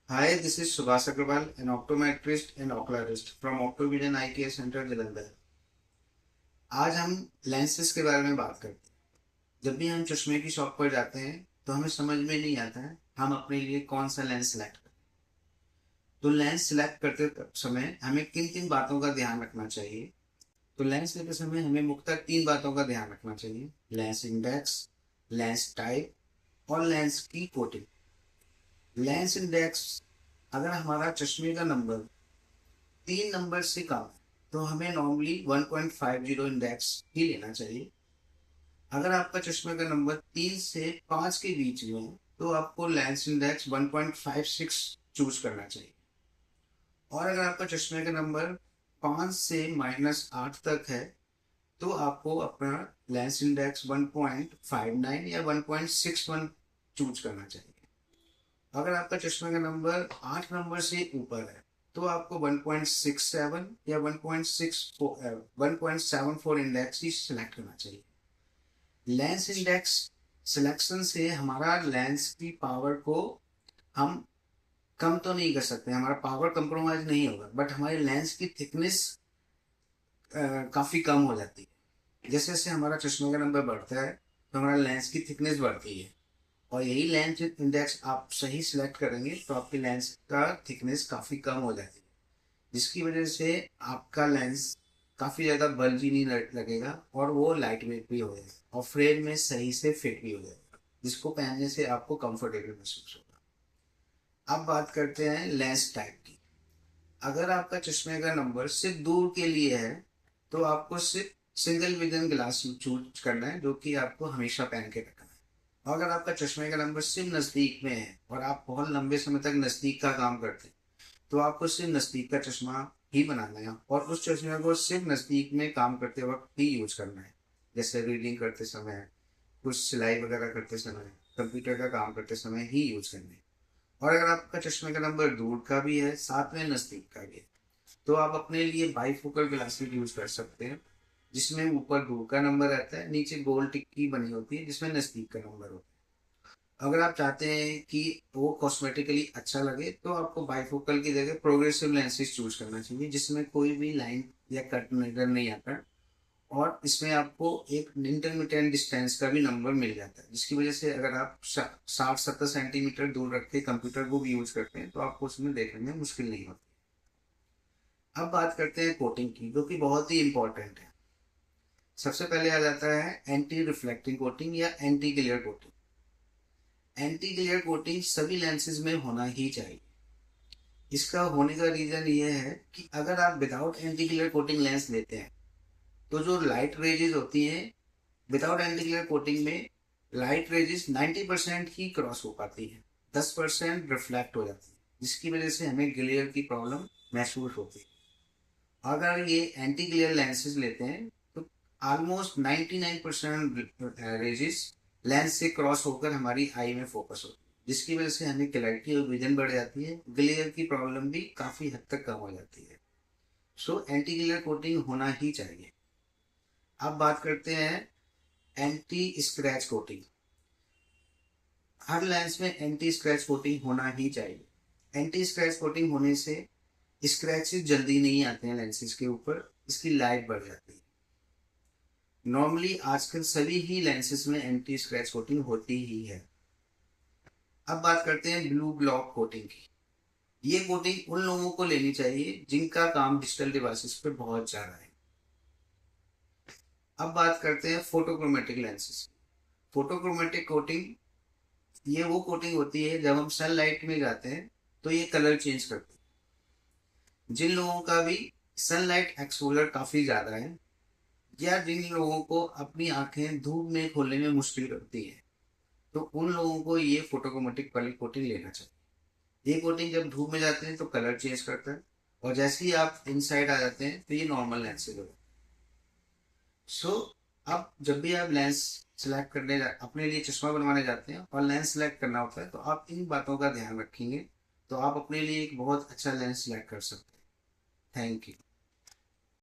Hi, this is Subhas Agrawal, an optometrist and oculist from Optovision Eye Care Center, Jalandhar. आज हम lenses के बारे में बात करते हैं। जब भी हम चश्मे की शॉप पर जाते हैं तो हमें समझ में नहीं आता है हम अपने लिए कौन सा लेंस सिलेक्ट करें। तो लेंस सिलेक्ट करते समय हमें किन किन बातों का ध्यान रखना चाहिए। तो लेंस लेते समय हमें मुख्यतः तीन बातों का ध्यान रखना चाहिए: लेंस इंडेक्स, लेंस टाइप और लेंस की कोटिंग। लेंस इंडेक्स, अगर हमारा चश्मे का नंबर 3 नंबर से कम है तो हमें नॉर्मली 1.50 इंडेक्स ही लेना चाहिए। अगर आपका चश्मे का नंबर 3 से 5 के बीच में है तो आपको लेंस इंडेक्स 1.56 चूज करना चाहिए। और अगर आपका चश्मे का नंबर 5 से -8 तक है तो आपको अपना लेंस इंडेक्स 1.59 या 1.61 चूज करना चाहिए। अगर आपका चश्मे का नंबर 8 नंबर से ऊपर है तो आपको 1.67 या 1.74 इंडेक्स ही सिलेक्ट करना चाहिए। लेंस इंडेक्स सिलेक्शन से हमारा लेंस की पावर को हम कम तो नहीं कर सकते, हमारा पावर कंप्रोमाइज नहीं होगा, बट हमारे लेंस की थिकनेस काफ़ी कम हो जाती है। जैसे जैसे हमारा चश्मे का नंबर बढ़ता है तो हमारा लेंस की थिकनेस बढ़ती है, और यही लेंस इंडेक्स आप सही सिलेक्ट करेंगे तो आपके लेंस का थिकनेस काफ़ी कम हो जाती है, जिसकी वजह से आपका लेंस काफ़ी ज़्यादा बल्जी नहीं लगेगा और वो लाइट वेट भी हो जाएगा और फ्रेम में सही से फिट भी हो जाएगा, जिसको पहनने से आपको कंफर्टेबल महसूस होगा। अब बात करते हैं लेंस टाइप की। अगर आपका चश्मे का नंबर सिर्फ दूर के लिए है तो आपको सिर्फ सिंगल विजन ग्लास चूज करना है, जो कि आपको हमेशा पहन के रखना है। और अगर आपका चश्मे का नंबर सिर्फ नज़दीक में है और आप बहुत लंबे समय तक नज़दीक का काम करते हैं तो आपको सिर्फ नज़दीक का चश्मा ही बनाना है और उस चश्मे को सिर्फ नज़दीक में काम करते वक्त ही यूज करना है, जैसे रीडिंग करते समय, कुछ सिलाई वगैरह करते समय, कंप्यूटर का काम करते समय ही यूज करना है। और अगर आपका चश्मे का नंबर दूर का भी है साथ में नज़दीक का भी है तो आप अपने लिए बाईफोकल ग्लासेस यूज कर सकते हैं, जिसमें ऊपर दूर का नंबर रहता है, नीचे गोल टिक्की बनी होती है जिसमें नज़दीक का नंबर होता है। अगर आप चाहते हैं कि वो कॉस्मेटिकली अच्छा लगे तो आपको बाइफोकल की जगह प्रोग्रेसिव लेंसेज चूज करना चाहिए, जिसमें कोई भी लाइन या कट नजर नहीं आता, और इसमें आपको एक इंटरमीडिएट डिस्टेंस का भी नंबर मिल जाता है, जिसकी वजह से अगर आप 60-70 सेंटीमीटर दूर रख के कंप्यूटर को भी यूज करते हैं तो आपको उसमें देखने में मुश्किल नहीं होती। अब बात करते हैं कोटिंग की, जो कि बहुत ही इंपॉर्टेंट है। सबसे पहले आ जाता है एंटी रिफ्लेक्टिंग कोटिंग या anti glare coating. Anti glare coating सभी लेंसेज में होना ही चाहिए। इसका होने का रीजन ये है कि अगर आप without anti glare coating lens लेते हैं तो जो लाइट रेजेस होती हैं विदाउट एंटी ग्लेयर कोटिंग में, लाइट रेजेस 90% ही क्रॉस हो पाती है, 10% रिफ्लेक्ट हो जाती है, जिसकी वजह से हमें ग्लेयर की प्रॉब्लम महसूस होती है। अगर ये एंटी ग्लेयर लेंसेज लेते हैं तो ऑलमोस्ट 99% रेजेस लेंस से क्रॉस होकर हमारी आई में फोकस होती है, जिसकी वजह से हमें क्लैरिटी और विजन बढ़ जाती है, ग्लेयर की प्रॉब्लम भी काफ़ी हद तक कम हो जाती है। सो एंटी ग्लेयर कोटिंग होना ही चाहिए। अब बात करते हैं एंटी स्क्रैच कोटिंग। हर लेंस में एंटी स्क्रैच कोटिंग होना ही चाहिए। एंटी स्क्रैच कोटिंग होने से स्क्रैचेस जल्दी नहीं आते हैं लेंसेज के ऊपर, इसकी लाइफ बढ़ जाती है। नॉर्मली आजकल सभी ही लेंसेज में एंटी स्क्रैच कोटिंग होती ही है। अब बात करते हैं ब्लू ब्लॉक कोटिंग की। ये कोटिंग उन लोगों को लेनी चाहिए जिनका काम डिजिटल डिवाइसेस पे बहुत ज़्यादा है। अब बात करते हैं फोटोक्रोमेटिक लेंसेज। फोटोक्रोमेटिक कोटिंग, ये वो कोटिंग होती है जब हम सनलाइट में जाते हैं तो ये कलर चेंज करते हैं। जिन लोगों का भी सनलाइट एक्सपोजर काफ़ी ज़्यादा है या जिन लोगों को अपनी आंखें धूप में खोलने में मुश्किल करती है तो उन लोगों को ये फोटोक्रोमेटिक वाली कोटिंग लेना चाहिए। ये कोटिंग जब धूप में जाते हैं तो कलर चेंज करता है, और जैसे ही आप इनसाइड आ जाते हैं तो ये नॉर्मल लेंस से होगा। सो अब जब भी आप लेंस सेलेक्ट करने अपने लिए चश्मा बनवाने जाते हैं और लेंस सेलेक्ट करना होता है तो आप इन बातों का ध्यान रखेंगे तो आप अपने लिए एक बहुत अच्छा लेंस सेलेक्ट कर सकते हैं। Thank you.